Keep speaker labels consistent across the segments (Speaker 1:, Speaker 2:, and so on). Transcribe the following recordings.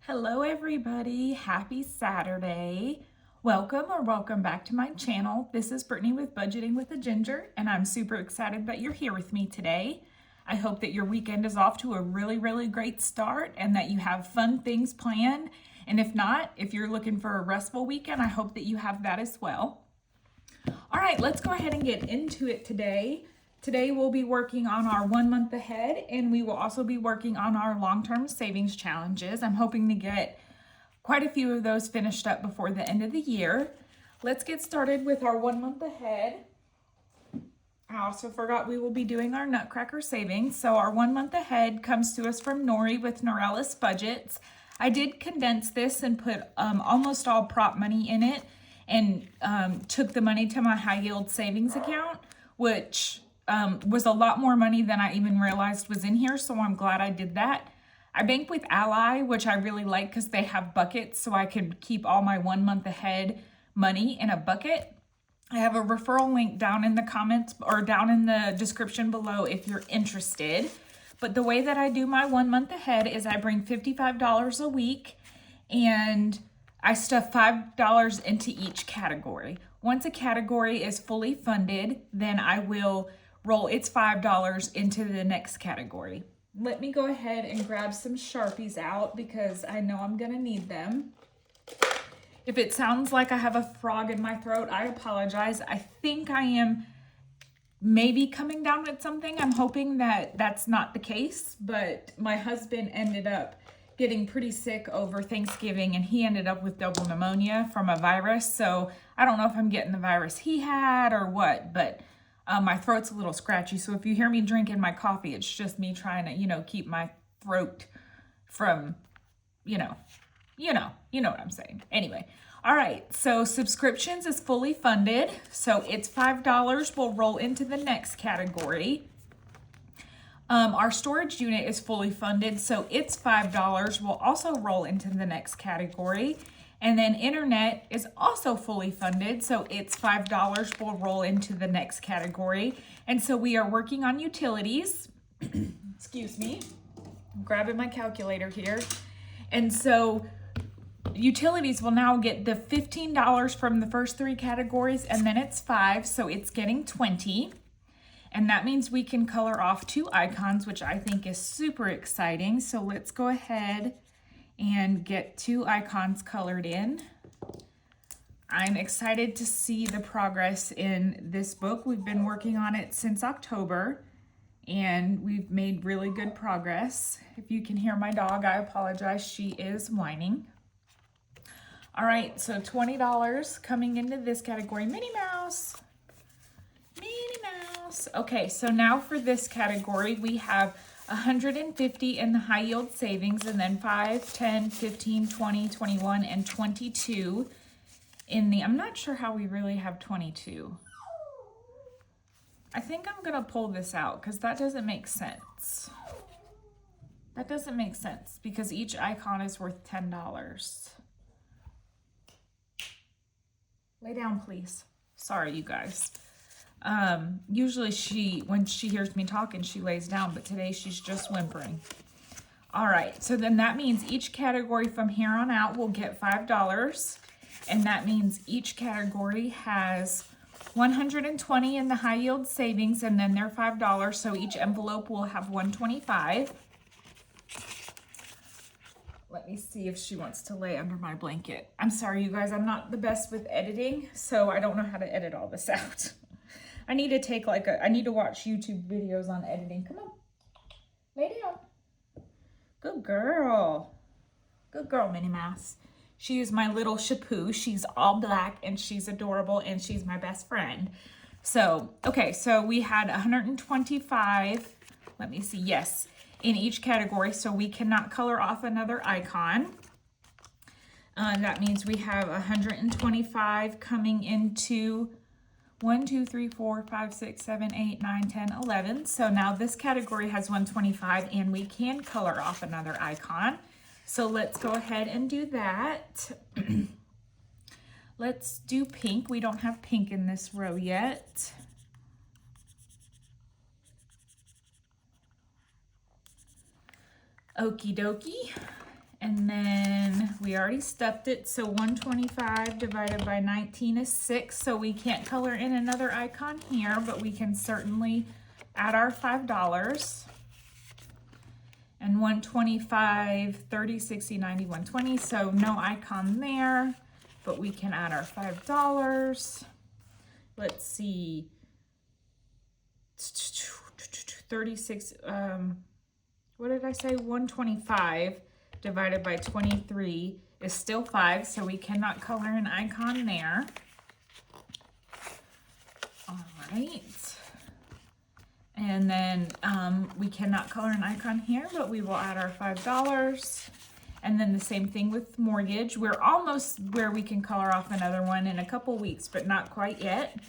Speaker 1: Hello everybody, happy Saturday. Welcome back to my channel. This is Brittany with Budgeting with a Ginger, and I'm super excited that you're here with me today. I hope that your weekend is off to a really great start and that you have fun things planned. And if not, if you're looking for a restful weekend, I hope that you have that as well. All right, let's go ahead and get into it today. Today we'll be working on our 1 month ahead, and we will also be working on our long-term savings challenges. I'm hoping to get quite a few of those finished up before the end of the year. Let's get started with our 1 month ahead. I also forgot we will be doing our Nutcracker savings. So our 1 month ahead comes to us from Nori with NotJustABudgets. I did condense this and put almost all prop money in it, and took the money to my high yield savings account, which was a lot more money than I even realized was in here, so I'm glad I did that. I bank with Ally, which I really like because they have buckets, so I could keep all my 1 month ahead money in a bucket. I have a referral link down in the comments or down in the description below if you're interested. But the way that I do my 1 month ahead is I bring $55 a week and I stuff $5 into each category. Once a category is fully funded, then I will roll its $5 into the next category. Let me go ahead and grab some Sharpies out because I know I'm gonna need them. If it sounds like I have a frog in my throat, I apologize. I think I am maybe coming down with something. I'm hoping that that's not the case, but my husband ended up getting pretty sick over Thanksgiving, and he ended up with double pneumonia from a virus. So I don't know if I'm getting the virus he had or what, but my throat's a little scratchy. So if you hear me drinking my coffee, it's just me trying to, keep my throat from, you know what I'm saying. Anyway, all right. So subscriptions is fully funded. So it's $5 will roll into the next category. Our storage unit is fully funded, so it's $5 will also roll into the next category. And then internet is also fully funded, so it's $5 will roll into the next category. And so we are working on utilities. Excuse me. I'm grabbing my calculator here. And so utilities will now get the $15 from the first three categories, and then it's $5, so it's getting $20. And that means we can color off 2 icons, which I think is super exciting. So let's go ahead and get 2 icons colored in. I'm excited to see the progress in this book. We've been working on it since October, and we've made really good progress. If you can hear my dog, I apologize. She is whining. All right, so $20 coming into this category. Minnie Mouse. Minnie Mouse. Okay, so now for this category, we have 150 in the high yield savings, and then 5, 10, 15, 20, 21, and 22 in the, I'm not sure how we really have 22. I think I'm gonna pull this out because that doesn't make sense. That doesn't make sense because each icon is worth $10. Lay down, please. Sorry, you guys. Usually when she hears me talking, she lays down, but today she's just whimpering. All right, so then that means each category from here on out will get $5, and that means each category has 120 in the high yield savings, and then they're $5, so each envelope will have 125. Let me see if she wants to lay under my blanket. I'm sorry, you guys, I'm not the best with editing, so I don't know how to edit all this out. I need to take I need to watch YouTube videos on editing. Come on, lay down. Good girl. Good girl, Minnie Mouse. She is my little Shapoo. She's all black and she's adorable and she's my best friend. So, okay, so we had 125, let me see, yes, in each category. So we cannot color off another icon. That means we have 125 coming into 1, 2, 3, 4, 5, 6, 7, 8, 9, 10, 11. So now this category has 125 and we can color off another icon. So let's go ahead and do that. Let's do pink. We don't have pink in this row yet. Okie dokie. And then we already stuffed it, so 125 divided by 19 is 6, so we can't color in another icon here, but we can certainly add our $5. And 125, 30, 60, 90, 120, so no icon there, but we can add our $5. Let's see, 36, what did I say, 125 divided by 23 is still 5, so we cannot color an icon there. All right. And then we cannot color an icon here, but we will add our $5. And then the same thing with mortgage. We're almost where we can color off another one in a couple weeks, but not quite yet.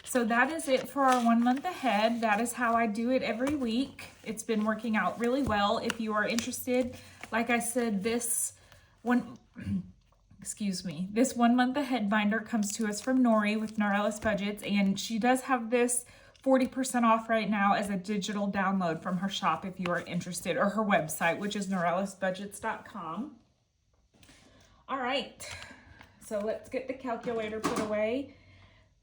Speaker 1: So that is it for our 1 month ahead. That is how I do it every week. It's been working out really well. If you are interested, like I said, this 1 month ahead binder comes to us from Nori with NotJustABudget, and she does have this 40% off right now as a digital download from her shop if you are interested, or her website, which is NotJustABudget.com. All right, so let's get the calculator put away.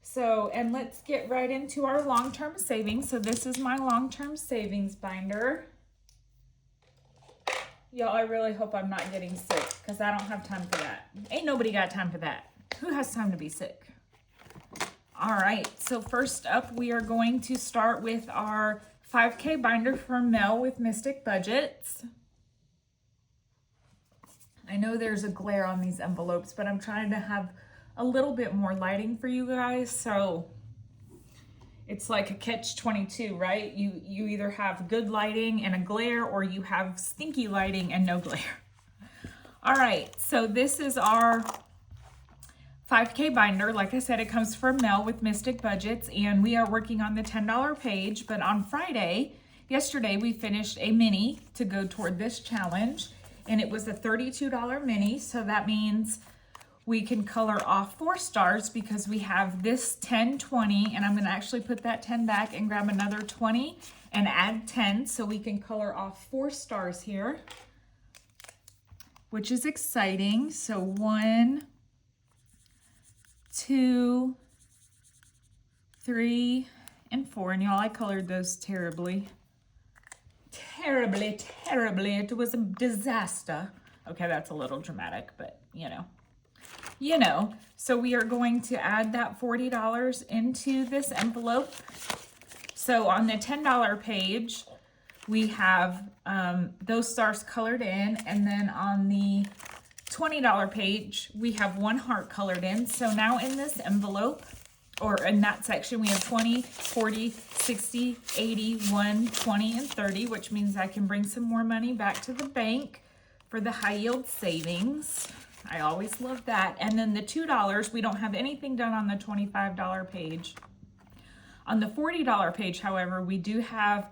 Speaker 1: So, and let's get right into our long-term savings. So this is my long-term savings binder. Y'all, I really hope I'm not getting sick because I don't have time for that. Ain't nobody got time for that. Who has time to be sick? All right, so first up, we are going to start with our 5K binder from Mel with Mystic Budgets. I know there's a glare on these envelopes, but I'm trying to have a little bit more lighting for you guys, so it's like a catch-22, right? You either have good lighting and a glare, or you have stinky lighting and no glare. All right, so this is our 5K binder. Like I said, it comes from Mel with Mystic Budgets, and we are working on the $10 page, but on yesterday, we finished a mini to go toward this challenge, and it was a $32 mini, so that means we can color off 4 stars because we have this 10, 20, and I'm going to actually put that 10 back and grab another 20 and add 10, so we can color off 4 stars here, which is exciting. So 1, 2, 3, and 4, and y'all, I colored those terribly. It was a disaster. Okay, that's a little dramatic, but you know. So we are going to add that $40 into this envelope. So on the $10 page, we have those stars colored in, and then on the $20 page, we have 1 heart colored in. So now in this envelope, or in that section, we have 20, 40, 60, 80, 1, 20, and 30, which means I can bring some more money back to the bank for the high yield savings. I always love that. And then the $2, we don't have anything done on the $25 page. On the $40 page, however, we do have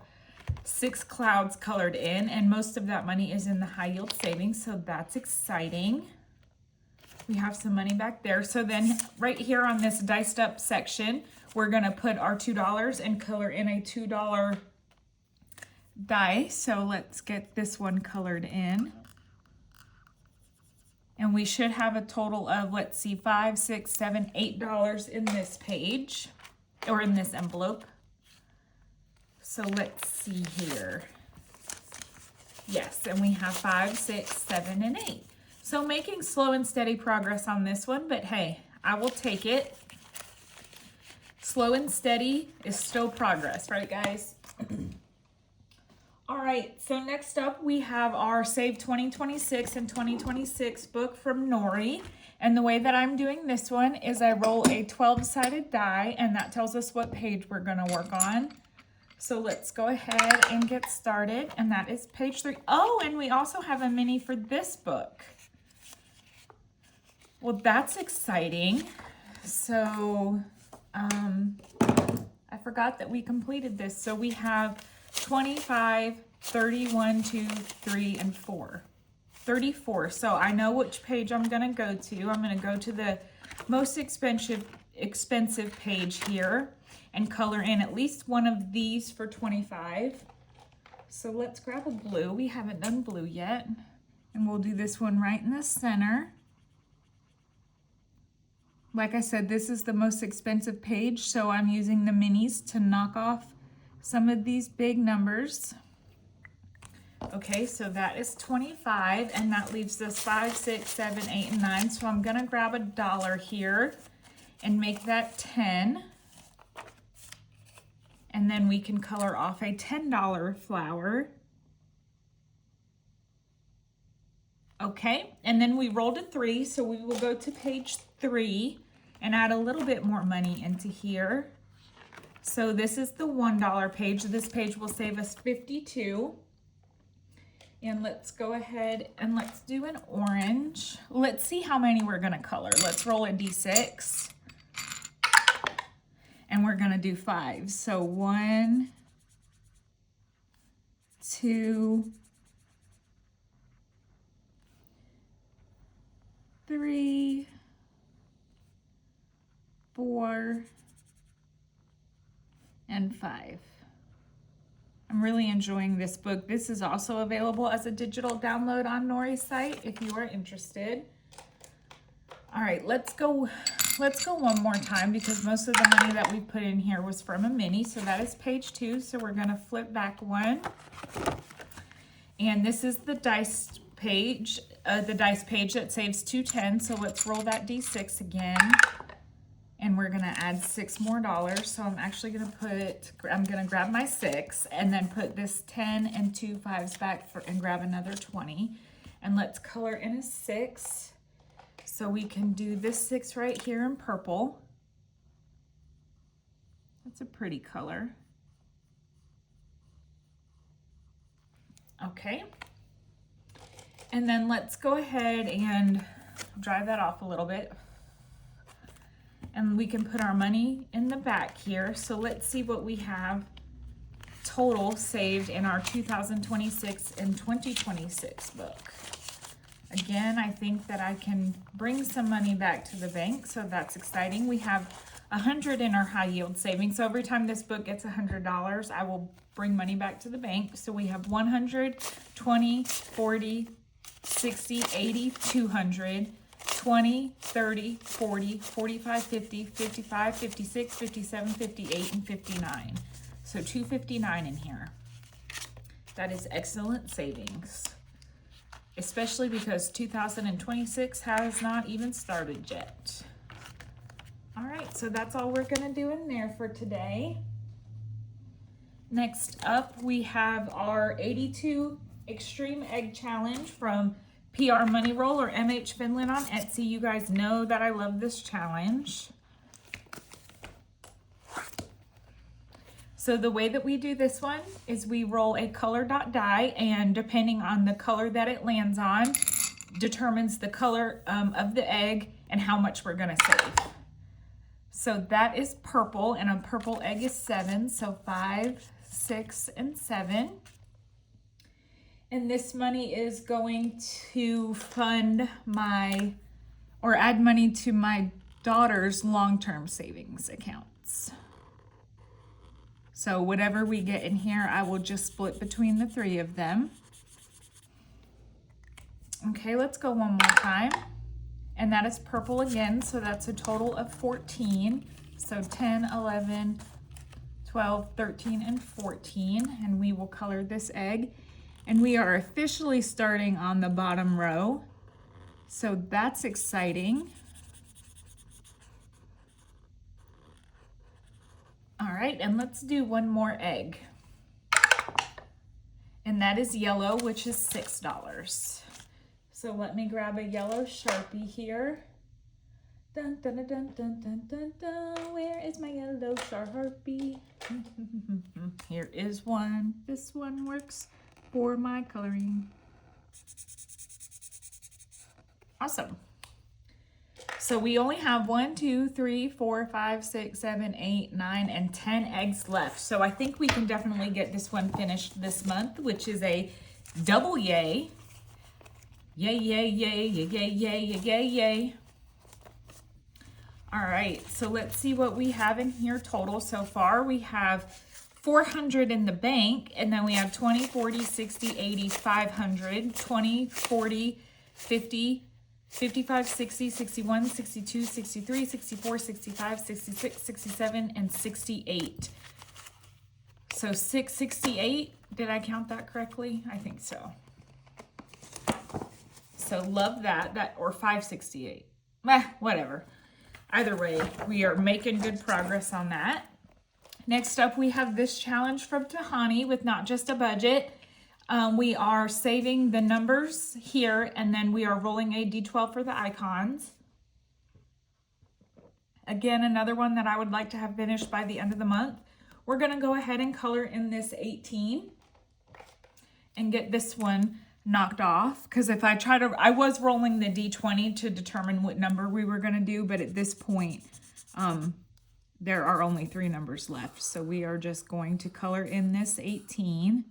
Speaker 1: 6 clouds colored in, and most of that money is in the high yield savings, so that's exciting. We have some money back there. So then right here on this diced up section, we're gonna put our $2 and color in a $2 die. So let's get this one colored in. And we should have a total of, let's see, $5, $6, $7, $8 in this page, or in this envelope. So let's see here. Yes, and we have 5, 6, 7, and 8. So making slow and steady progress on this one, but hey, I will take it. Slow and steady is still progress, right guys? All right, so next up we have our Save 2026 and 2026 book from Nori. And the way that I'm doing this one is I roll a 12-sided die, and that tells us what page we're gonna work on. So let's go ahead and get started, and that is page 3. Oh, and we also have a mini for this book. Well, that's exciting. So I forgot that we completed this. So we have 25, 31, 2, 3, and 4. 34. So I know which page I'm going to go to. I'm going to go to the most expensive page here and color in at least one of these for 25. So let's grab a blue. We haven't done blue yet. And we'll do this one right in the center. Like I said, this is the most expensive page, so I'm using the minis to knock off some of these big numbers. Okay, so that is 25, and that leaves us 5, 6, 7, 8, and 9. So I'm gonna grab $1 here and make that 10. And then we can color off a $10 flower. Okay, and then we rolled a 3, so we will go to page 3 and add a little bit more money into here. So this is the $1 page. This page will save us 52. And let's go ahead and let's do an orange. Let's see how many we're gonna color. Let's roll a D6. And we're gonna do 5. So 1, 2, 3, 4, and 5. I'm really enjoying this book. This is also available as a digital download on Nori's site if you are interested. All right, let's go one more time because most of the money that we put in here was from a mini. So that is page 2. So we're gonna flip back one. And this is the dice page that saves 210. So let's roll that D6 again. And we're gonna add $6 more. So I'm actually gonna grab my 6 and then put this 10 and 2 5s back and grab another 20. And let's color in a 6. So we can do this 6 right here in purple. That's a pretty color. Okay. And then let's go ahead and dry that off a little bit. And we can put our money in the back here. So let's see what we have total saved in our 2026 and 2026 book. Again, I think that I can bring some money back to the bank, so that's exciting. We have 100 in our high yield savings. So every time this book gets $100, I will bring money back to the bank. So we have 100, 20, 40, 60, 80, 200, 20, 30, 40, 45, 50, 55, 56, 57, 58, and 59. So 259 in here. That is excellent savings, especially because 2026 has not even started yet. All right, so that's all we're gonna do in there for today. Next up, we have our 82 Extreme Egg Challenge from PR Money Roll or MH Finland on Etsy. You guys know that I love this challenge. So the way that we do this one is we roll a color dot die, and depending on the color that it lands on determines the color of the egg and how much we're gonna save. So that is purple, and a purple egg is 7, so 5, 6, and 7. And this money is going to fund add money to my daughter's long-term savings accounts. So whatever we get in here, I will just split between the 3 of them. Okay, let's go one more time. And that is purple again, so that's a total of 14. So 10, 11, 12, 13, and 14. And we will color this egg. And we are officially starting on the bottom row. So that's exciting. All right, and let's do one more egg. And that is yellow, which is $6. So let me grab a yellow Sharpie here. Dun, dun, dun, dun, dun, dun, dun, dun. Where is my yellow Sharpie? Here is one. This one works for my coloring. Awesome. So we only have 1, 2, 3, 4, 5, 6, 7, 8, 9, and 10 eggs left. So I think we can definitely get this one finished this month, which is a double yay. Yay, yay, yay, yay, yay, yay, yay, yay. All right, so let's see what we have in here total so far. We have 400 in the bank, and then we have 20, 40, 60, 80, 500, 20, 40, 50, 55, 60, 61, 62, 63, 64, 65, 66, 67, and 68. So 668, did I count that correctly? I think so. So love that, or 568, whatever. Either way, we are making good progress on that. Next up, we have this challenge from Tahani with Not Just a Budget. We are saving the numbers here, and then we are rolling a D12 for the icons. Again, another one that I would like to have finished by the end of the month. We're going to go ahead and color in this 18 and get this one knocked off, because if I try to, I was rolling the D20 to determine what number we were going to do, but at this point, there are only 3 numbers left. So we are just going to color in this 18.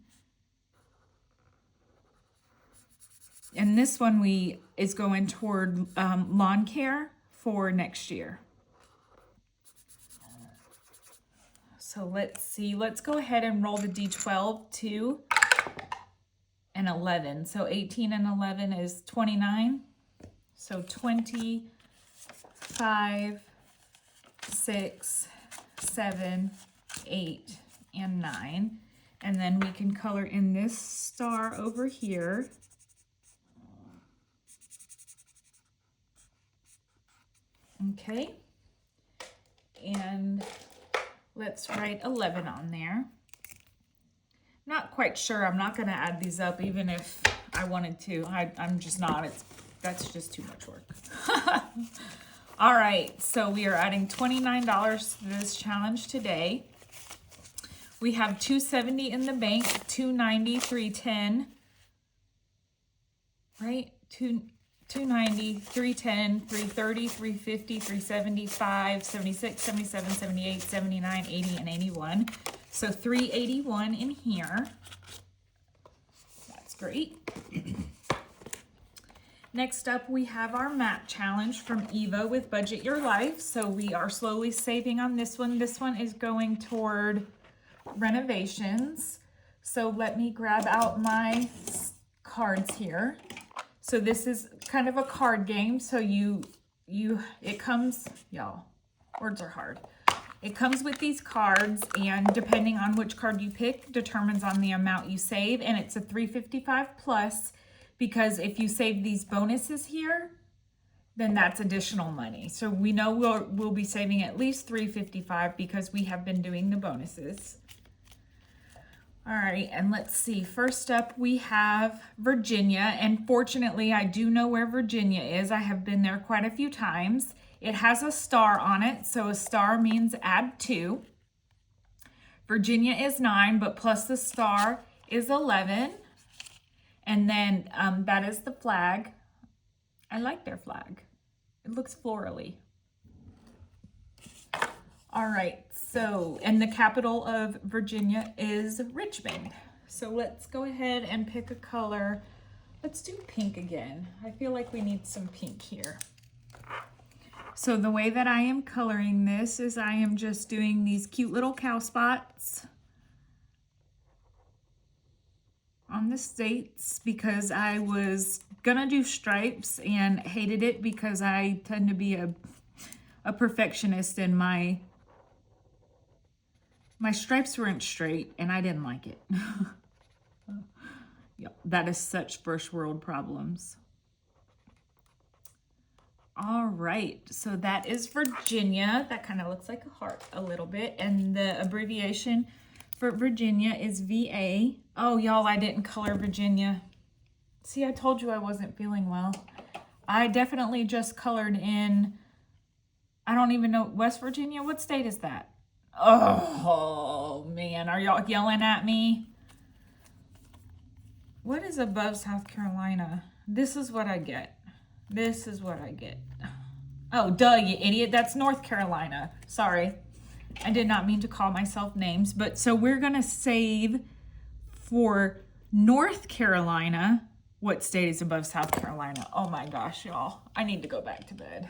Speaker 1: And this one is going toward lawn care for next year. So let's see, let's go ahead and roll the D12, 2, and 11. So 18 and 11 is 29. So 20, 5, 6, 7, 8, and 9. And then we can color in this star over here. Okay. And let's write 11 on there. Not quite sure. I'm not going to add these up even if I wanted to. I'm just not. That's just too much work. All right. So we are adding $29 to this challenge today. We have $270 in the bank, $290, $310. Right? $290, $310, $330, $350, $375, $76, $77, $78, $79, $80, and $81. So $381 in here. That's great. Next up, we have our map challenge from Eva with Budget Your Life. So we are slowly saving on this one. This one is going toward renovations. So let me grab out my cards here. So this is kind of a card game. So it comes, y'all, words are hard. It comes with these cards, and depending on which card you pick determines on the amount you save, and it's a $355 plus, because if you save these bonuses here, then that's additional money. So we know we'll be saving at least $355 because we have been doing the bonuses. All right, and let's see. First up, we have Virginia, and fortunately, I do know where Virginia is. I have been there quite a few times. It has a star on it, so a star means add 2. Virginia is 9, but plus the star is 11. And then that is the flag. I like their flag. It looks florally. All right, so, and the capital of Virginia is Richmond. So let's go ahead and pick a color. Let's do pink again. I feel like we need some pink here. So the way that I am coloring this is I am just doing these cute little cow spots on the states, because I was gonna do stripes and hated it because I tend to be a perfectionist, and my stripes weren't straight and I didn't like it. Yep, that is such first world problems. All right, so that is Virginia. That kind of looks like a heart a little bit, and the abbreviation for Virginia is VA. Oh, y'all, I didn't color Virginia. See, I told you I wasn't feeling well. I definitely just colored in, I don't even know, West Virginia? What state is that? Oh, man, are y'all yelling at me? What is above South Carolina? This is what I get. This is what I get. Oh, duh, you idiot. That's North Carolina. Sorry. I did not mean to call myself names. But so we're going to save for North Carolina. What state is above South Carolina? Oh my gosh, y'all. I need to go back to bed.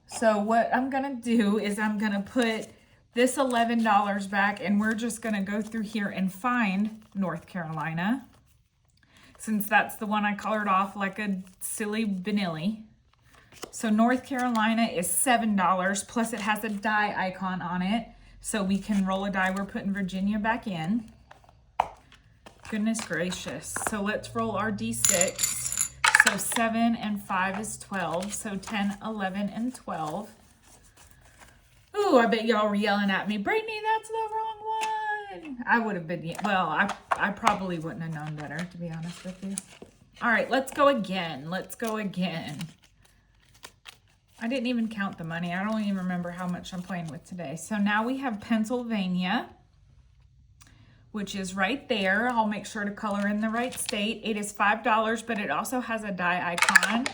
Speaker 1: So what I'm going to do is I'm going to put this $11 back, and we're just going to go through here and find North Carolina, since that's the one I colored off like a silly vanilli. So North Carolina is $7, plus it has a die icon on it, so we can roll a die. We're putting Virginia back in. Goodness gracious. So let's roll our D6. So 7 and 5 is 12, so 10, 11, and 12. Ooh, I bet y'all were yelling at me, Brittany, that's the wrong one. I would have been, well, I probably wouldn't have known better, to be honest with you. All right, let's go again. Let's go again. I didn't even count the money. I don't even remember how much I'm playing with today. So now we have Pennsylvania, which is right there. I'll make sure to color in the right state. It is $5, but it also has a die icon.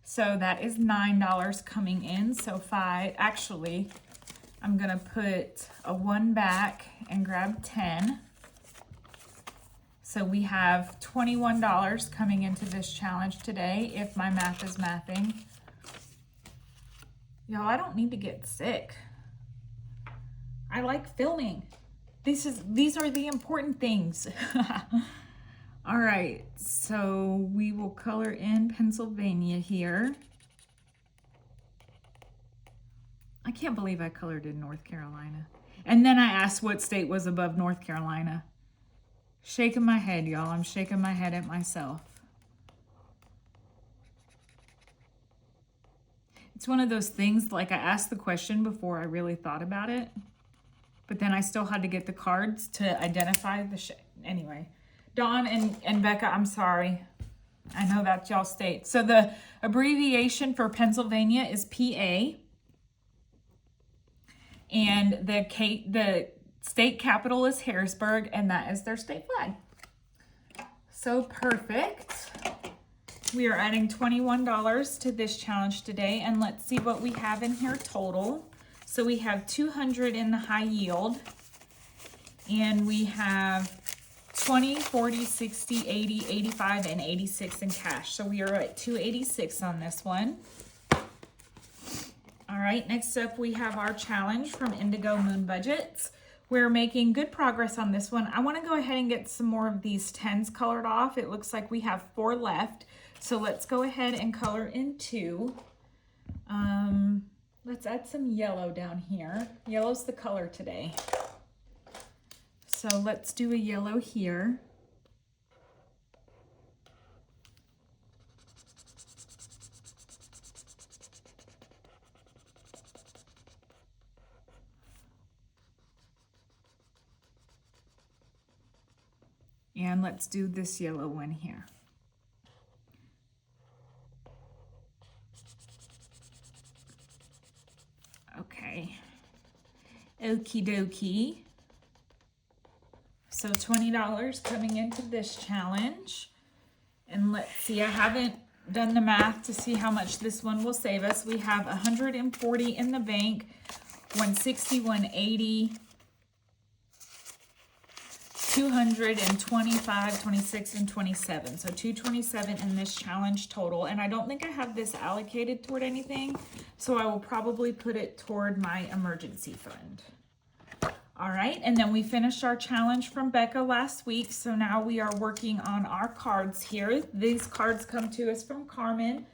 Speaker 1: So that is $9 coming in. So 5, actually, I'm gonna put a 1 back and grab 10. So we have $21 coming into this challenge today, if my math is mathing. Y'all, I don't need to get sick. I like filming. These are the important things. All right, so we will color in Pennsylvania here. I can't believe I colored in North Carolina. And then I asked what state was above North Carolina. Shaking my head, y'all. I'm shaking my head at myself. It's one of those things, like I asked the question before I really thought about it, but then I still had to get the cards to identify the anyway. Dawn and Becca, I'm sorry. I know that's y'all state. So the abbreviation for Pennsylvania is PA. And the state capital is Harrisburg, and that is their state flag. So perfect. We are adding $21 to this challenge today, and let's see what we have in here total. So we have 200 in the high yield, and we have 20, 40, 60, 80, 85, and 86 in cash. So we are at 286 on this one. All right, next up we have our challenge from Indigo Moon Budgets. We're making good progress on this one. I want to go ahead and get some more of these 10s colored off. It looks like we have 4 left. So let's go ahead and color in 2. Let's add some yellow down here. Yellow's the color today. So let's do a yellow here. And let's do this yellow one here. Okay. Okie dokie. So $20 coming into this challenge. And let's see, I haven't done the math to see how much this one will save us. We have 140 in the bank, 160, 180, 225, 26, and 27. So 227 in this challenge total. And I don't think I have this allocated toward anything, so I will probably put it toward my emergency fund. All right, and then we finished our challenge from Becca last week, so now we are working on our cards here. These cards come to us from Carmen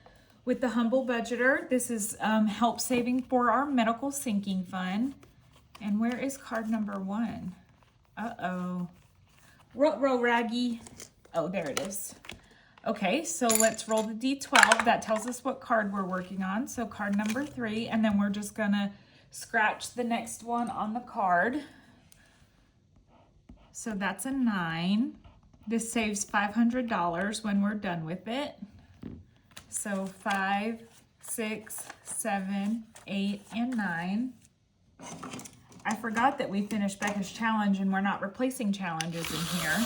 Speaker 1: with the Humble Budgeter. This is help saving for our medical sinking fund. And where is card number 1? Uh-oh. Ruh-roh, Raggy. Oh, there it is. Okay, so let's roll the D12. That tells us what card we're working on. So card number 3, and then we're just gonna scratch the next one on the card. So that's a 9. This saves $500 when we're done with it. So 5, 6, 7, 8, and 9. I forgot that we finished Becca's challenge and we're not replacing challenges in here.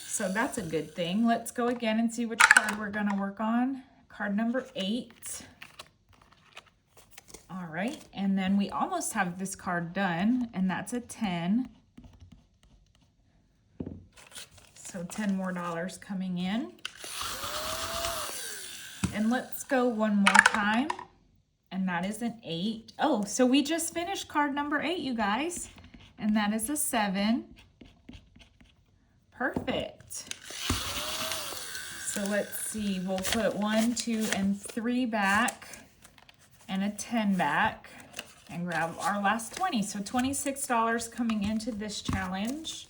Speaker 1: So that's a good thing. Let's go again and see which card we're gonna work on. Card number 8. All right, and then we almost have this card done, and that's a 10. So $10 more coming in. And let's go one more time. and that is an 8. Oh, so we just finished card number 8, you guys, and that is a 7. Perfect. So let's see, we'll put 1, 2, and 3 back, and a 10 back, and grab our last 20. So $26 coming into this challenge.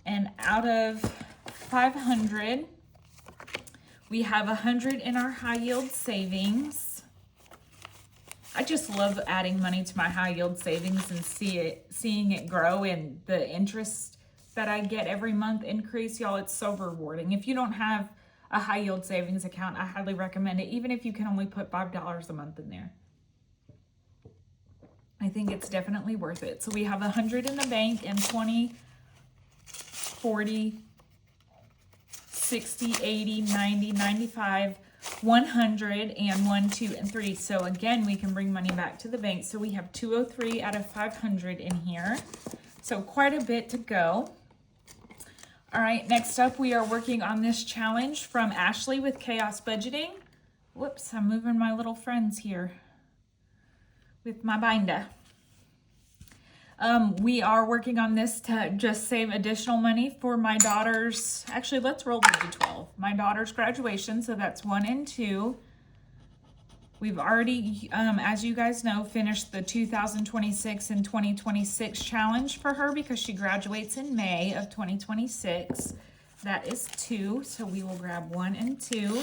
Speaker 1: And out of 500, we have 100 in our high yield savings. I just love adding money to my high yield savings and seeing it grow, and the interest that I get every month increase. Y'all, it's so rewarding. If you don't have a high yield savings account, I highly recommend it, even if you can only put $5 a month in there. I think it's definitely worth it. So we have 100 in the bank, and 20, 40, 60, 80, 90, 95, 100, and 1, 2, and 3. So again, we can bring money back to the bank. So we have 203 out of 500 in here. So quite a bit to go. All right, next up, we are working on this challenge from Ashley with Chaos Budgeting. Whoops, I'm moving my little friends here with my binder. We are working on this to just save additional money for my daughter's, actually, let's roll the 12. My daughter's graduation, so that's 1 and 2. We've already, as you guys know, finished the 2026 and 2026 challenge for her because she graduates in May of 2026. That is 2, so we will grab 1 and 2.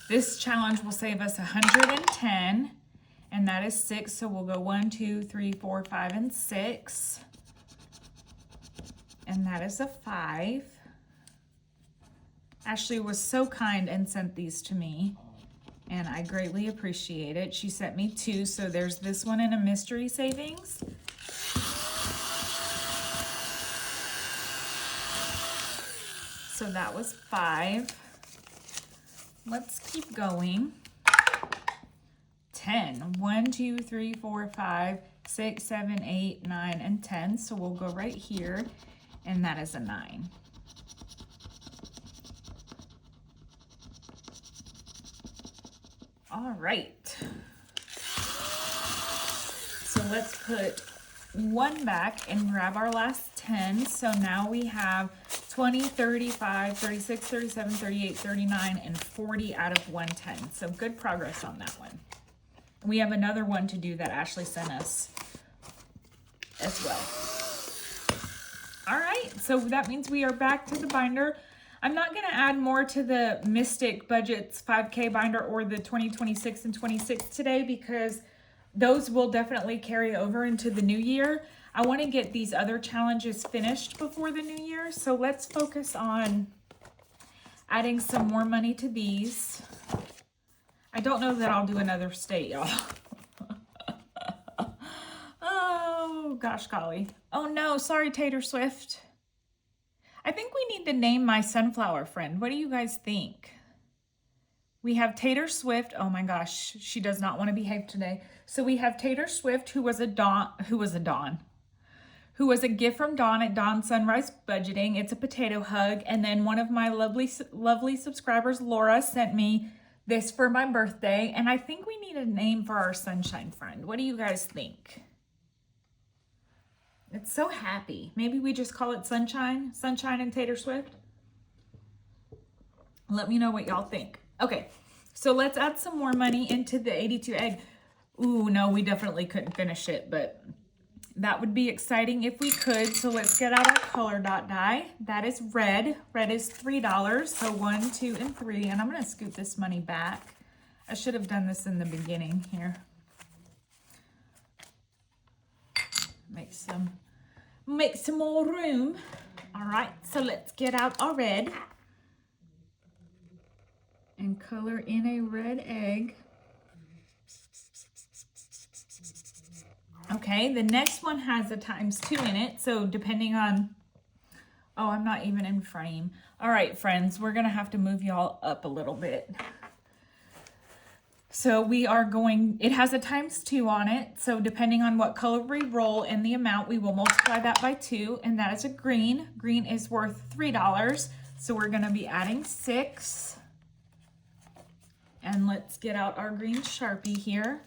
Speaker 1: This challenge will save us 110, and that is 6, so we'll go 1, 2, 3, 4, 5, and 6. And that is a 5. Ashley was so kind and sent these to me, and I greatly appreciate it. She sent me 2, so there's this one in a mystery savings. So that was 5. Let's keep going. 10. 1, 2, 3, 4, 5, 6, 7, 8, 9, and 10. So we'll go right here, and that is a 9. All right. So let's put 1 back and grab our last 10. So now we have 20, 35, 36, 37, 38, 39, and 40 out of 110. So good progress on that one. We have another one to do that Ashley sent us as well. All right, so that means we are back to the binder. I'm not going to add more to the Mystic Budgets 5K binder or the 2026 and 26 today because those will definitely carry over into the new year. I want to get these other challenges finished before the new year, so let's focus on adding some more money to these. I don't know that I'll do another state, y'all. Oh, gosh golly. Oh, no. Sorry, Tater Swift. I think we need to name my sunflower friend. What do you guys think? We have Tater Swift. Oh, my gosh. She does not want to behave today. So we have Tater Swift, who was a gift from Dawn at Dawn Sunrise Budgeting. It's a potato hug. And then one of my lovely subscribers, Laura, sent me this for my birthday, and I think we need a name for our sunshine friend. What do you guys think? It's so happy. Maybe we just call it Sunshine and Tater Swift. Let me know what y'all think. Okay, so let's add some more money into the 82 egg. Ooh, no, we definitely couldn't finish it, but that would be exciting if we could. So let's get out our color dot die. That is red. Red is $3. So 1, 2, and 3. And I'm going to scoop this money back. I should have done this in the beginning here. Make some more room. All right. So let's get out our red and color in a red egg. Okay, the next one has a ×2 in it, so depending on, oh, I'm not even in frame. All right, friends, we're gonna have to move y'all up a little bit. So we are going, it has a ×2 on it, so depending on what color we roll and the amount, we will multiply that by 2, and that is a green. Green is worth $3, so we're gonna be adding 6. And let's get out our green Sharpie here.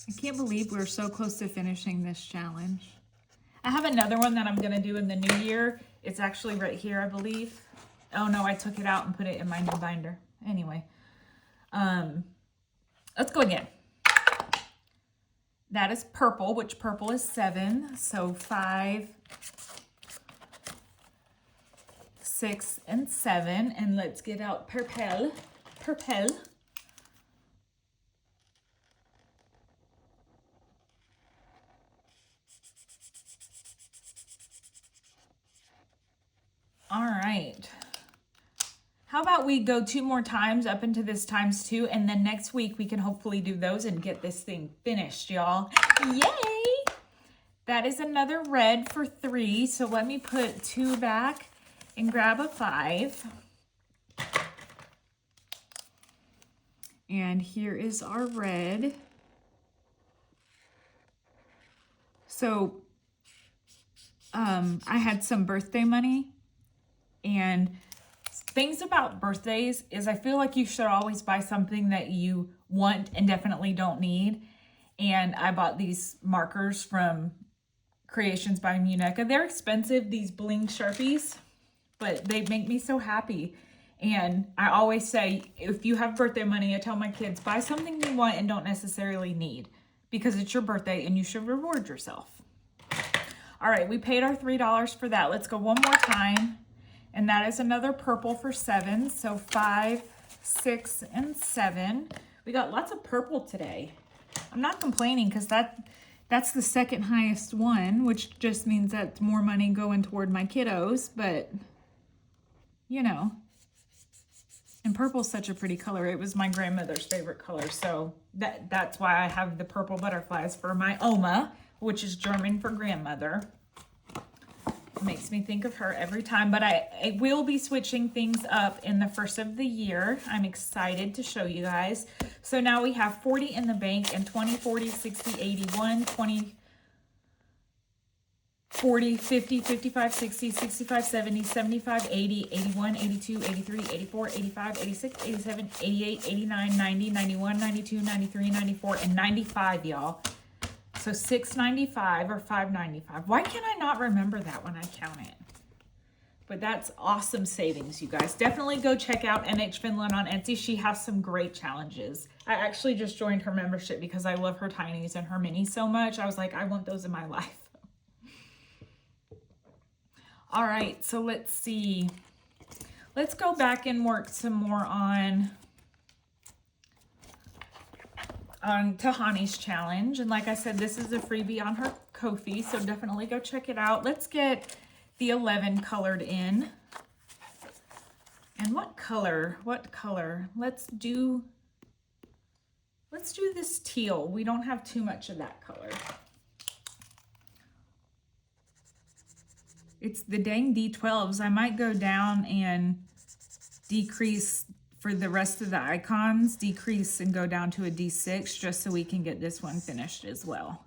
Speaker 1: I can't believe we're so close to finishing this challenge. I have another one that I'm going to do in the new year. It's actually right here, I believe. Oh no, I took it out and put it in my new binder. Anyway, let's go again. That is purple, which purple is 7. So 5, 6, and 7. And let's get out purple. Purple. All right. How about we go 2 more times up into this ×2, and then next week we can hopefully do those and get this thing finished, y'all. Yay! That is another red for 3. So let me put 2 back and grab a 5. And here is our red. So I had some birthday money, and things about birthdays is I feel like you should always buy something that you want and definitely don't need. And I bought these markers from Creations by Muneka. They're expensive, these bling Sharpies, but they make me so happy. And I always say, if you have birthday money, I tell my kids, buy something you want and don't necessarily need, because it's your birthday and you should reward yourself. All right, we paid our $3 for that. Let's go one more time. And that is another purple for 7. So 5, 6, and 7. We got lots of purple today. I'm not complaining, because that's the second highest one, which just means that's more money going toward my kiddos. But, you know, and purple's such a pretty color. It was my grandmother's favorite color. So that's why I have the purple butterflies for my Oma, which is German for grandmother. It makes me think of her every time, but I will be switching things up in the first of the year. I'm excited to show you guys. So now we have 40 in the bank, and 20, 40, 60, 81, 20, 40, 50, 55, 60, 65, 70, 75, 80, 81, 82, 83, 84, 85, 86, 87, 88, 89, 90, 91, 92, 93, 94, and 95, y'all. So 695 or 595. Why can I not remember that when I count it? But that's awesome savings, you guys. Definitely go check out NH Finland on Etsy. She has some great challenges. I actually just joined her membership because I love her tinies and her minis so much. I was like, I want those in my life. All right, so let's see. Let's go back and work some more on Tahani's challenge. And like I said, this is a freebie on her Kofi, so definitely go check it out. Let's get the 11 colored in. And what color? Let's do this teal. We don't have too much of that color. It's the dang D12s. I might go down and decrease for the rest of the icons, decrease and go down to a D6 just so we can get this one finished as well.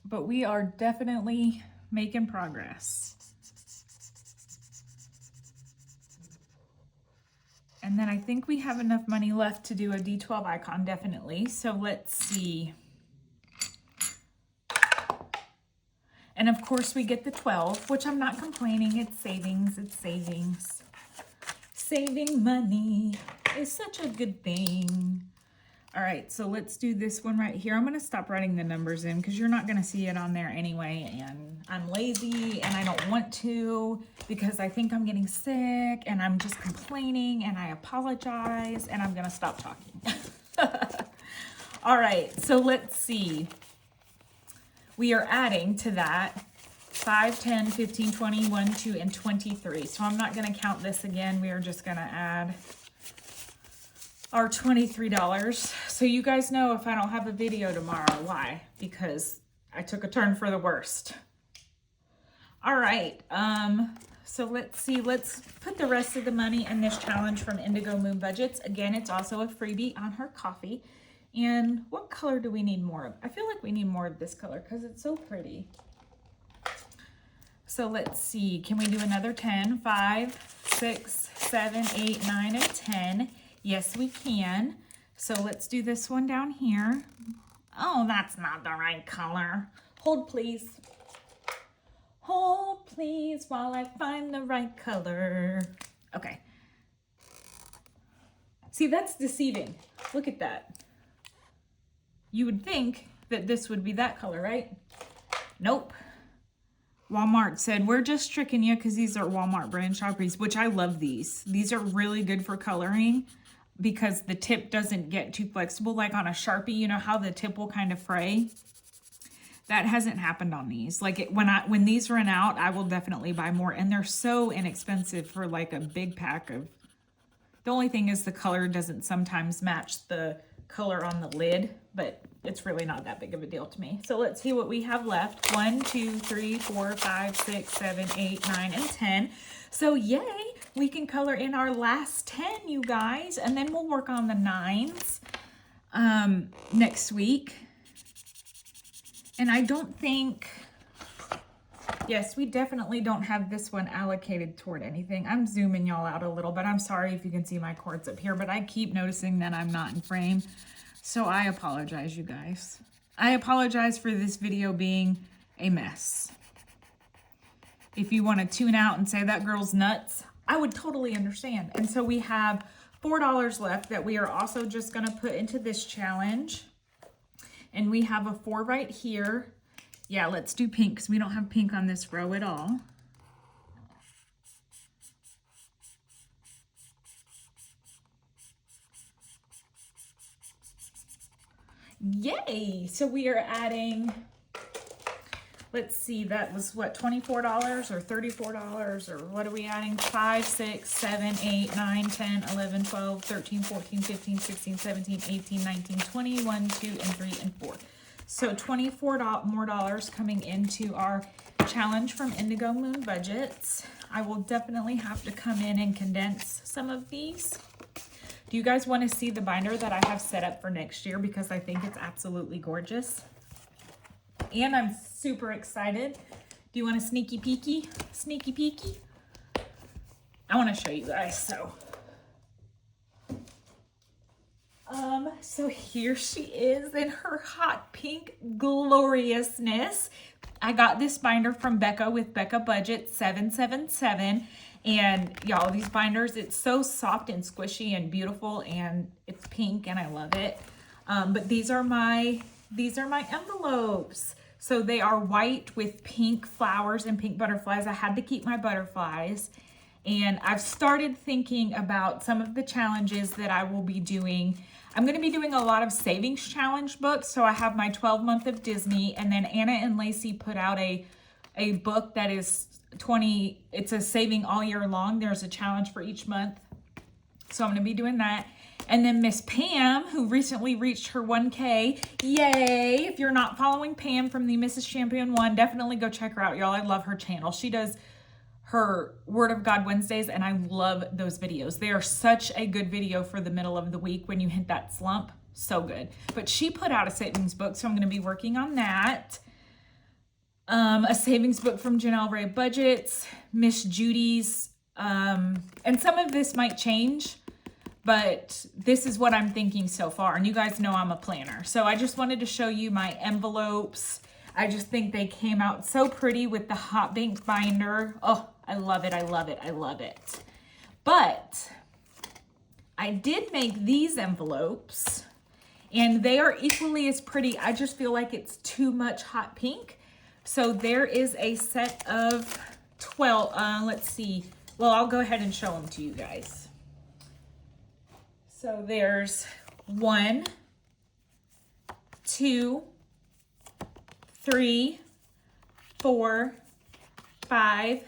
Speaker 1: But we are definitely making progress. And then I think we have enough money left to do a D12 icon, definitely. So let's see. And of course we get the 12, which I'm not complaining. It's savings, it's savings. Saving money is such a good thing. All right, so let's do this one right here. I'm going to stop writing the numbers in because you're not going to see it on there anyway. And I'm lazy and I don't want to because I think I'm getting sick and I'm just complaining, and I apologize, and I'm going to stop talking. All right, so let's see. We are adding to that 5, 10, 15, 20, 1, 2, and 23. So I'm not going to count this again. We are just going to add our $23. So you guys know if I don't have a video tomorrow, why? Because I took a turn for the worst. All right. So let's see. Let's put the rest of the money in this challenge from Indigo Moon Budgets. Again, it's also a freebie on her Kofi. And what color do we need more of? I feel like we need more of this color because it's so pretty. So let's see, can we do another 10? 5, 6, 7, 8, 9, and 10. Yes, we can. So let's do this one down here. Oh, that's not the right color. Hold, please. Hold, please, while I find the right color. Okay. See, that's deceiving. Look at that. You would think that this would be that color, right? Nope. Walmart said, we're just tricking you because these are Walmart brand Shoppies, which I love these. These are really good for coloring because the tip doesn't get too flexible. Like on a Sharpie, you know how the tip will kind of fray? That hasn't happened on these. Like when these run out, I will definitely buy more. And they're so inexpensive for like a big pack of. The only thing is the color doesn't sometimes match the color on the lid, but it's really not that big of a deal to me. So let's see what we have left. 1, 2, 3, 4, 5, 6, 7, 8, 9, and 10. So yay, we can color in our last 10, you guys, and then we'll work on the 9s next week. And I don't think, yes, we definitely don't have this one allocated toward anything. I'm zooming y'all out a little, but I'm sorry if you can see my cords up here, but I keep noticing that I'm not in frame. So I apologize, you guys. I apologize for this video being a mess. If you want to tune out and say that girl's nuts, I would totally understand. And so we have $4 left that we are also just going to put into this challenge. And we have a 4 right here. Yeah, let's do pink because we don't have pink on this row at all. Yay! So we are adding, let's see, that was what, $24 or $34 or what are we adding? 5, 6, 7, 8, 9, 10, 11, 12, 13, 14, 15, 16, 17, 18, 19, 20, 1, 2, and 3, and 4. So $24 more coming into our challenge from Indigo Moon Budgets. I will definitely have to come in and condense some of these. Do you guys want to see the binder that I have set up for next year? Because I think it's absolutely gorgeous. And I'm super excited. Do you want a sneaky peeky? Sneaky peeky? I want to show you guys, so here she is in her hot pink gloriousness. I got this binder from Becca with Becca Budget 777. And y'all, these binders, it's so soft and squishy and beautiful, and it's pink and I love it. But these are my envelopes. So they are white with pink flowers and pink butterflies. I had to keep my butterflies. And I've started thinking about some of the challenges that I will be doing. I'm going to be doing a lot of savings challenge books. So I have my 12-month of Disney, and then Anna and Lacey put out a book that is 20, it's a saving all year long. There's a challenge for each month. So I'm going to be doing that. And then Miss Pam, who recently reached her 1K. Yay! If you're not following Pam from the Mrs. Champion 1, definitely go check her out, y'all. I love her channel. She does her Word of God Wednesdays, and I love those videos. They are such a good video for the middle of the week when you hit that slump. So good. But she put out a savings book, so I'm going to be working on that. A savings book from Janelle Ray Budgets, Miss Judy's, and some of this might change, but this is what I'm thinking so far. And you guys know I'm a planner. So I just wanted to show you my envelopes. I just think they came out so pretty with the hot pink binder. Oh, I love it. I love it. I love it. But I did make these envelopes and they are equally as pretty. I just feel like it's too much hot pink. So there is a set of 12, let's see. Well, I'll go ahead and show them to you guys. So there's 1, 2, 3, 4, 5,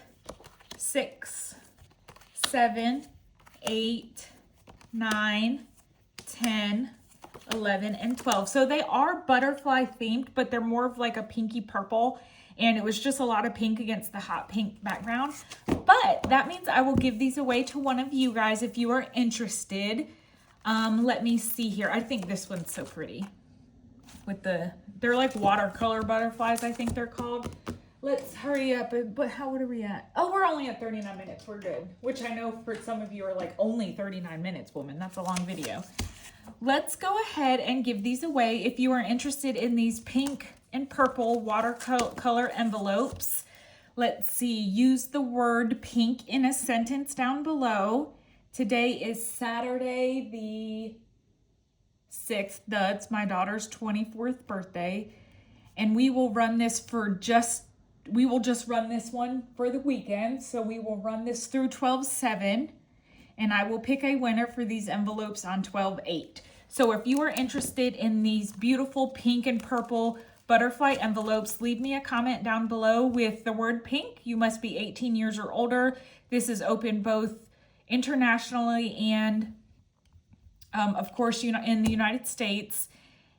Speaker 1: 6, 7, 8, 9, 10, 11, and 12. So they are butterfly themed, but they're more of like a pinky purple. And it was just a lot of pink against the hot pink background. But that means I will give these away to one of you guys if you are interested. Let me see here. I think this one's so pretty. With they're like watercolor butterflies, I think they're called. let's hurry up. But what are we at? Oh, we're only at 39 minutes. We're good. Which I know for some of you are like, only 39 minutes, woman. That's a long video. Let's go ahead and give these away. If you are interested in these pink and purple watercolor envelopes, let's see, use the word pink in a sentence down below. Today is Saturday the 6th. That's my daughter's 24th birthday. And we will run this we will just run this one for the weekend. So we will run this through 12/7. And I will pick a winner for these envelopes on 12/8. So if you are interested in these beautiful pink and purple butterfly envelopes, leave me a comment down below with the word pink. You must be 18 years or older. This is open both internationally and of course, in the United States.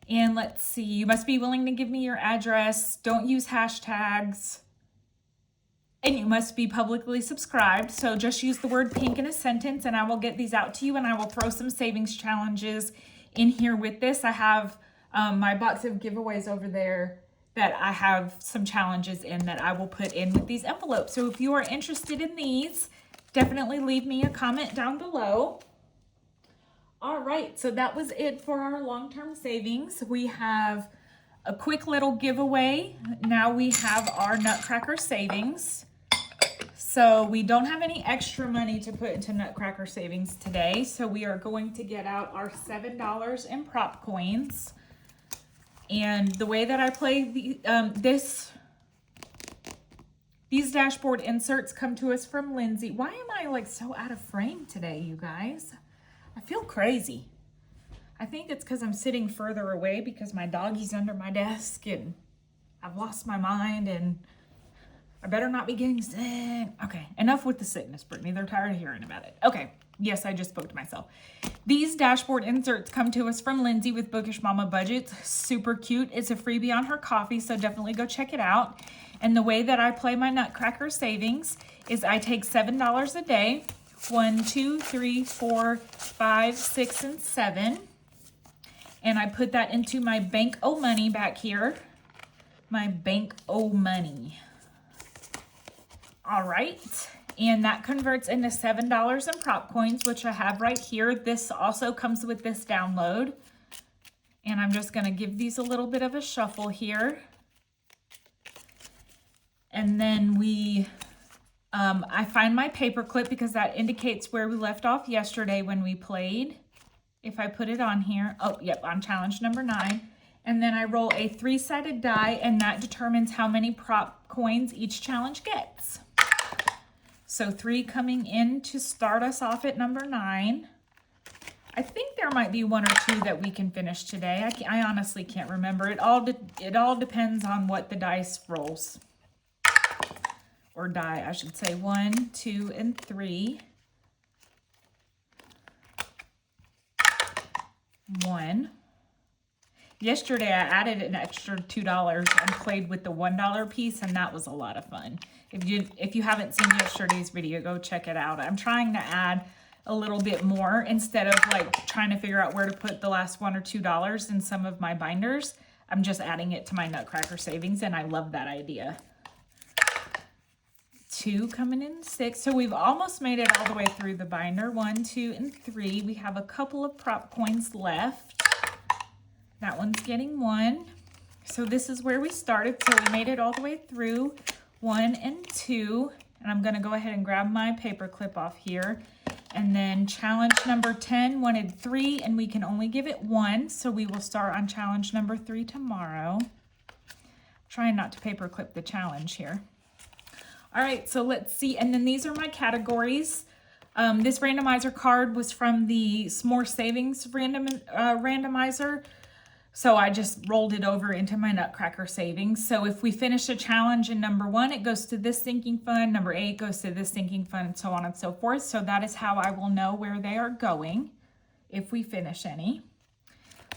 Speaker 1: And let's see, you must be willing to give me your address. Don't use hashtags. And you must be publicly subscribed. So just use the word pink in a sentence and I will get these out to you, and I will throw some savings challenges in here with this. I have my box of giveaways over there that I have some challenges in that I will put in with these envelopes. So if you are interested in these, definitely leave me a comment down below. All right, so that was it for our long-term savings. We have a quick little giveaway. Now we have our Nutcracker savings. So we don't have any extra money to put into Nutcracker savings today. So we are going to get out our $7 in prop coins. And the way that I play these dashboard inserts come to us from Lindsay. Why am I like so out of frame today, you guys? I feel crazy. I think it's because I'm sitting further away because my doggy's under my desk and I've lost my mind and I better not be getting sick. Okay, enough with the sickness, Brittany. They're tired of hearing about it. Okay, yes, I just spoke to myself. These dashboard inserts come to us from Lindsay with Bookish Mama Budgets. Super cute. It's a freebie on her Kofi, so definitely go check it out. And the way that I play my Nutcracker savings is I take $7 a day. 1, 2, 3, 4, 5, 6, and 7. And I put that into my bank o' money back here. My bank o' money. All right. And that converts into $7 in prop coins, which I have right here. This also comes with this download. And I'm just going to give these a little bit of a shuffle here. And then I find my paper clip because that indicates where we left off yesterday when we played. If I put it on here, oh, yep, on challenge number 9. And then I roll a 3-sided die, and that determines how many prop coins each challenge gets. So 3 coming in to start us off at number 9. I think there might be 1 or 2 that we can finish today. I honestly can't remember. It all depends on what the dice rolls. Or die, I should say. 1, 2, and 3. 1. Yesterday, I added an extra $2 and played with the $1 piece, and that was a lot of fun. If you haven't seen yesterday's video, go check it out. I'm trying to add a little bit more instead of like trying to figure out where to put the last $1 or $2 in some of my binders. I'm just adding it to my Nutcracker savings, and I love that idea. 2 coming in 6. So we've almost made it all the way through the binder. 1, 2, and 3. We have a couple of prop coins left. That one's getting 1. So this is where we started. So we made it all the way through 1 and 2. And I'm going to go ahead and grab my paper clip off here. And then challenge number 10 wanted 3, and we can only give it 1. So we will start on challenge number 3 tomorrow. Trying not to paper clip the challenge here. All right, so let's see. And then these are my categories. This randomizer card was from the S'more Savings randomizer. So I just rolled it over into my Nutcracker savings. So if we finish a challenge in number 1, it goes to this sinking fund. Number 8 goes to this sinking fund, and so on and so forth. So that is how I will know where they are going if we finish any.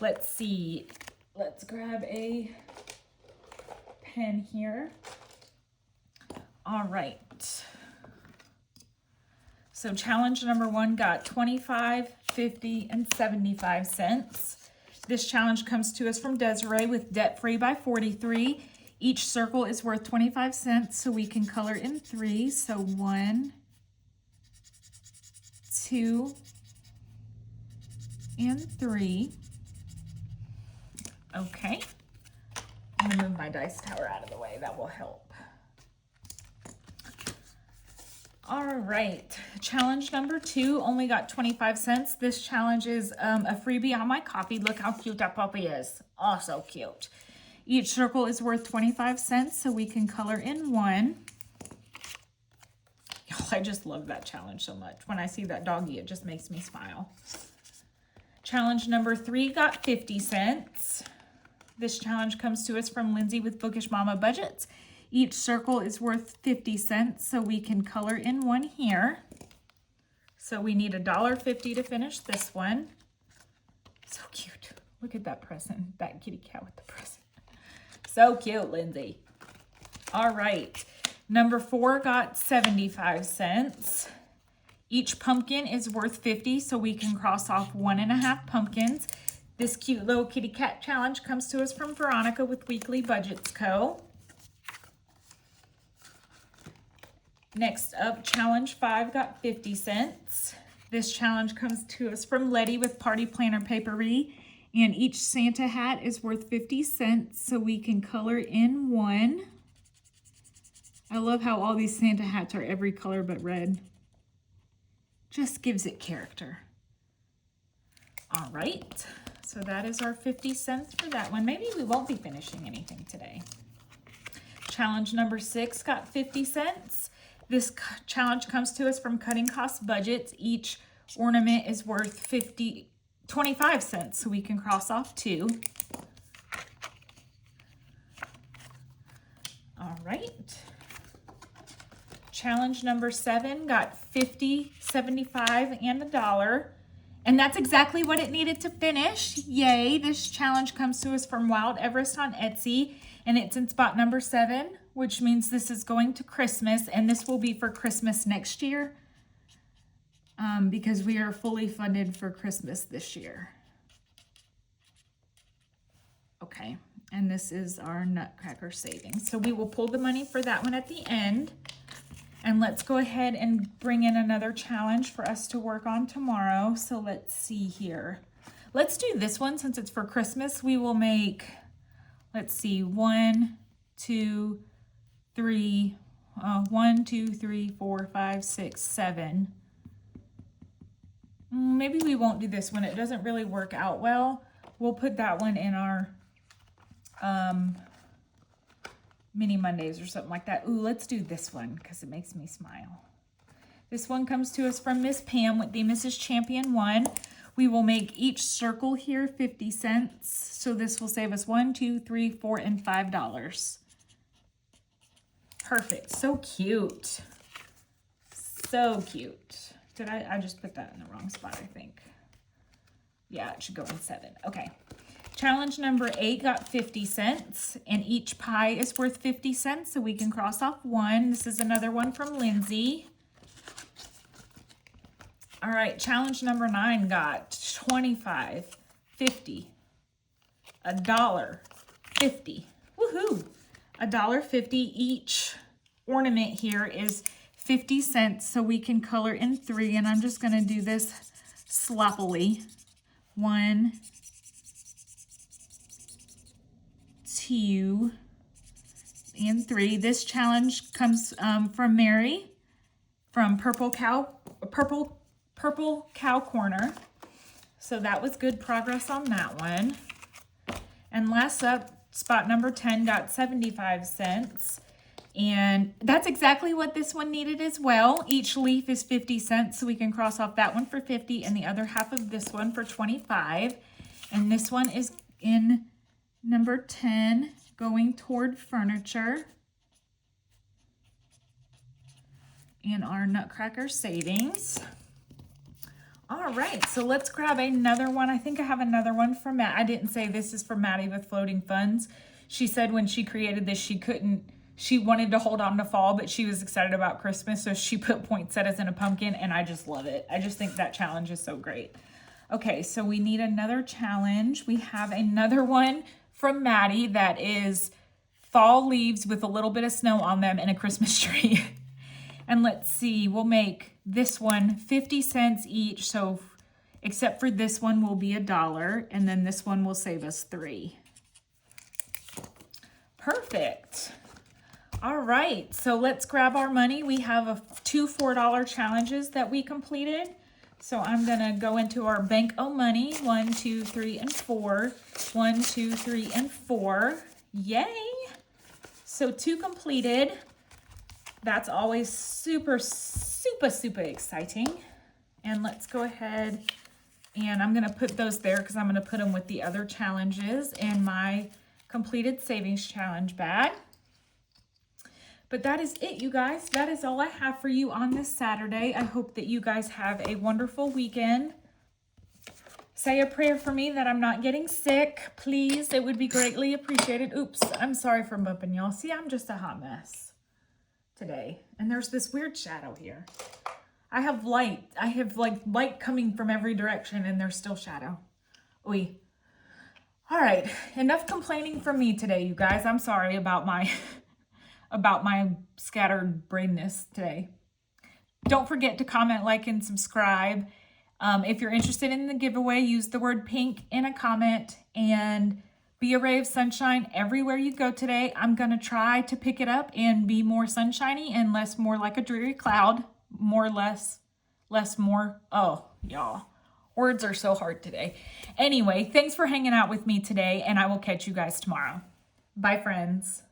Speaker 1: Let's see. Let's grab a pen here. All right. So challenge number 1 got 25, 50, and 75 cents. This challenge comes to us from Desiree with Debt Free by 43. Each circle is worth 25 cents, so we can color in 3. So 1, 2, and 3. Okay. I'm gonna move my dice tower out of the way. That will help. All right, challenge number 2 only got 25 cents. This challenge is a freebie on my copy. Look how cute that puppy is. Oh, so cute. Each circle is worth 25 cents, so we can color in 1. Oh, I just love that challenge so much. When I see that doggy, it just makes me smile. Challenge number 3 got 50 cents. This challenge comes to us from Lindsay with Bookish Mama Budgets. Each circle is worth 50 cents, so we can color in 1 here. So we need $1.50 to finish this one. So cute. Look at that present, that kitty cat with the present. So cute, Lindsay. All right, number 4 got 75 cents. Each pumpkin is worth 50, so we can cross off 1.5 pumpkins. This cute little kitty cat challenge comes to us from Veronica with Weekly Budgets Co. Next up, challenge 5 got 50 cents. This challenge comes to us from Letty with Party Planner Papery, and each Santa hat is worth 50 cents, so we can color in 1. I love how all these Santa hats are every color but red. Just gives it character. All right, so that is our 50 cents for that one. Maybe we won't be finishing anything today. Challenge number 6 got 50 cents. This challenge comes to us from Cutting Cost Budgets. Each ornament is worth 25 cents, so we can cross off 2. All right. Challenge number 7 got 50, 75, and $1. And that's exactly what it needed to finish. Yay. This challenge comes to us from Wild Everest on Etsy, and it's in spot number 7, which means this is going to Christmas, and this will be for Christmas next year because we are fully funded for Christmas this year. Okay, and this is our Nutcracker savings. So we will pull the money for that one at the end. And let's go ahead and bring in another challenge for us to work on tomorrow. So let's see here. Let's do this one since it's for Christmas. We will make, let's see, 1, 2, 3, 1, 2, 3, 4, 5, 6, 7. Maybe we won't do this one. It doesn't really work out well. We'll put that one in our Mini Mondays or something like that. Ooh, let's do this one because it makes me smile. This one comes to us from Miss Pam with the Mrs. Champion 1. We will make each circle here 50 cents. So this will save us 1, 2, 3, 4, and $5. Perfect. So cute. So cute. Did I just put that in the wrong spot, I think. Yeah, it should go in 7. Okay. Challenge number 8 got 50 cents, and each pie is worth 50 cents, so we can cross off 1. This is another one from Lindsay. All right, challenge number 9 got 25, 50, $1.50. Woohoo! $1.50 each ornament here is 50 cents, so we can color in 3, and I'm just going to do this sloppily. 1, 2, and 3. This challenge comes from Mary from Purple Cow Corner. So that was good progress on that one. And last up, spot number 10 got 75 cents. And that's exactly what this one needed as well. Each leaf is 50 cents, so we can cross off that one for 50 and the other half of this one for 25. And this one is in number 10, going toward furniture. And our Nutcracker savings. All right, so let's grab another one. I think I have another one from Matt. I didn't say this is from Maddie with Floating Funds. She said when she created this, she wanted to hold on to fall, but she was excited about Christmas, so she put poinsettias in a pumpkin, and I just love it. I just think that challenge is so great. Okay, so we need another challenge. We have another one from Maddie that is fall leaves with a little bit of snow on them and a Christmas tree. And let's see, we'll make this one 50 cents each. So except for this one will be $1, and then this one will save us $3. Perfect. All right, so let's grab our money. We have two $4 challenges that we completed. So I'm gonna go into our bank o' money, 1, 2, 3, and 4. 1, 2, 3, and 4. Yay! So 2 completed. That's always super exciting. And let's go ahead and I'm gonna put those there because I'm gonna put them with the other challenges in my completed savings challenge bag. But that is it, you guys. That is all I have for you on this Saturday. I hope that you guys have a wonderful weekend. Say a prayer for me that I'm not getting sick, please. It would be greatly appreciated. Oops, I'm sorry for bumping y'all. See, I'm just a hot mess today. And there's this weird shadow here. I have light. I have like light coming from every direction and there's still shadow. Oy. All right, enough complaining from me today, you guys. I'm sorry about my scattered brainness today. Don't forget to comment, like, and subscribe. If you're interested in the giveaway, use the word pink in a comment and be a ray of sunshine everywhere you go today. I'm going to try to pick it up and be more sunshiny and more like a dreary cloud. More, less, more. Oh, y'all. Words are so hard today. Anyway, thanks for hanging out with me today, and I will catch you guys tomorrow. Bye, friends.